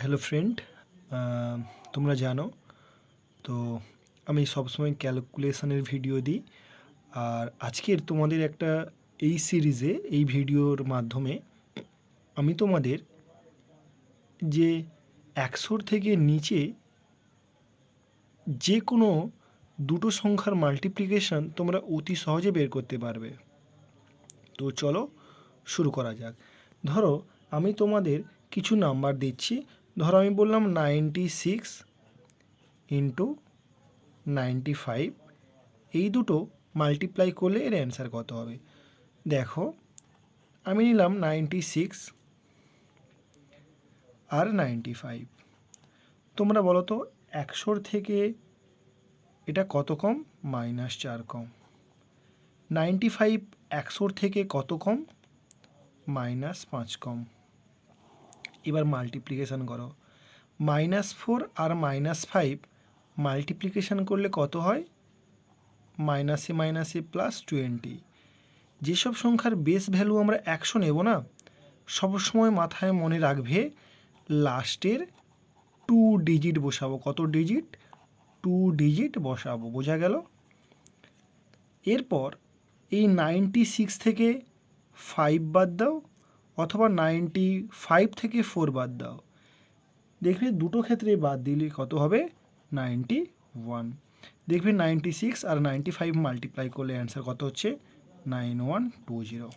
Hello friend, তোমরা জানো তো আমি সবসময় ক্যালকুলেশনের ভিডিও দিই। আর আজকের তোমাদের একটা এই সিরিজে এই ভিডিওর মাধ্যমে আমি তোমাদের যে 100 থেকে নিচে যে কোনো দুটো সংখ্যার মাল্টিপ্লিকেশন তোমরা অতি সহজে বের করতে পারবে। তো চলো শুরু করা যাক। ধরো আমি তোমাদের কিছু নাম্বার দিচ্ছি। ধরো আমি বললাম 96 ইন্টু 95, এই দুটো মাল্টিপ্লাই করলে এর অ্যান্সার কত হবে। দেখো আমি নিলাম 96 আর 95। তোমরা বলো তো 100 থেকে এটা কত কম? -4 কম। 95 100 থেকে কত কম? -5 কম। এবার মাল্টিপ্লিকেশান করো। -4 আর -5 মাল্টিপ্লিকেশান করলে কত হয়? মাইনাসে মাইনাসে +20। যেসব সংখ্যার বেস ভ্যালু আমরা 100 নেব না, সবসময় মাথায় মনে রাখবে লাস্টের 2 ডিজিট বসাবো। কত ডিজিট? 2 ডিজিট বসাবো। বোঝা গেল? এরপর এই 96 থেকে 5 বাদ দাও, অথবা 95 থেকে 4 বাদ দাও। দেখবে দুটো ক্ষেত্রে বাদ দিলে কত হবে? 91। দেখবে 96 আর 95 মাল্টিপ্লাই করলে অ্যান্সার কত হচ্ছে? 9120।